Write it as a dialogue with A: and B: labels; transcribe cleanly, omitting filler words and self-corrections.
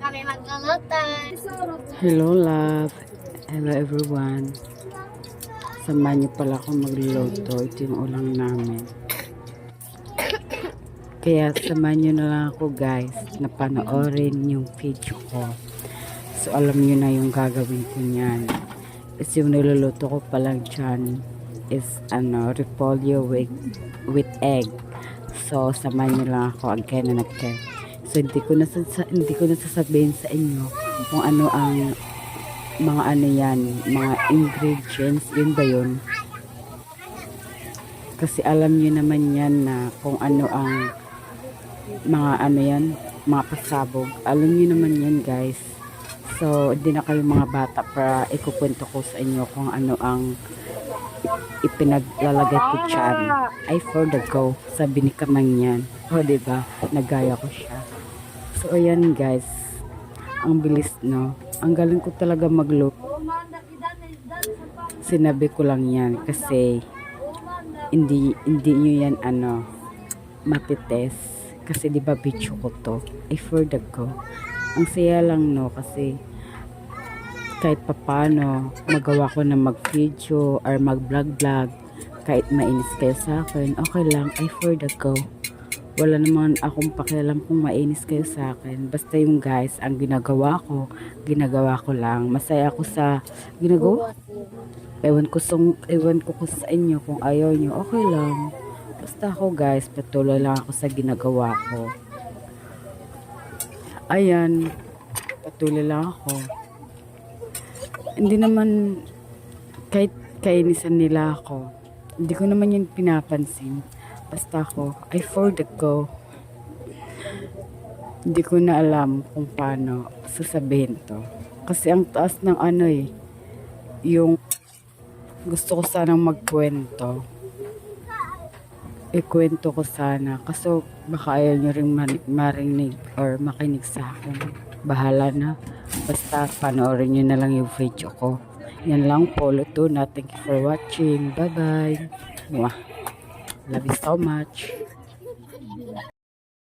A: kami maglulutan.
B: Hello love. Hello everyone. Samahan niyo pala ako magluluto. Ito yung ulam namin. Kaya samahan niyo na lang ako guys na panoorin yung video ko. So alam niyo na yung gagawin ko niyan. Kasi yung niluluto ko pa lang dyan is repolyo with egg. So samahan niyo lang ako again and again. So hindi ko na sasabihin sa inyo kung ano ang mga yan, mga ingredients, yun ba yun? Kasi alam niyo naman yan na kung ano ang mga yan, mga pasabog. Alam niyo naman yan guys. So hindi na kayo mga bata para ikukwento ko sa inyo kung ano ang ipinaglalagay ko dyan. Ay for the go, sabi ni Kamang yan. O diba, nagaya ko siya. So ayan guys, ang bilis no. Ang galing ko talaga magluto. Sinabi ko lang yan kasi hindi nyo yan matites. Kasi di ba video ko to. Ay for the go. Ang saya lang no kasi kahit papano magawa ko na mag-video or mag-vlog kahit mainis kayo sa akin, okay lang. Ay for the go. Wala naman akong pakialam kung mainis kayo sa akin. Basta yung guys, ang ginagawa ko lang. Masaya ako sa ginagawa. Ewan ko sa inyo kung ayaw nyo, okay lang. Basta ako guys, patuloy lang ako sa ginagawa ko. Ayan, patuloy lang ako. Hindi naman, kahit kainisan nila ako, hindi ko naman yung pinapansin. Basta ako, I for the go. Hindi ko na alam kung paano sasabihin to. Kasi ang taas ng yung gusto ko sanang magkwento. Ikwento ko sana. Kaso baka ayaw nyo rin marinig or makinig sa akin. Bahala na. Basta panoorin nyo na lang yung video ko. Yan lang po. Luto na. Thank you for watching. Bye bye. Mwah. Love you so much.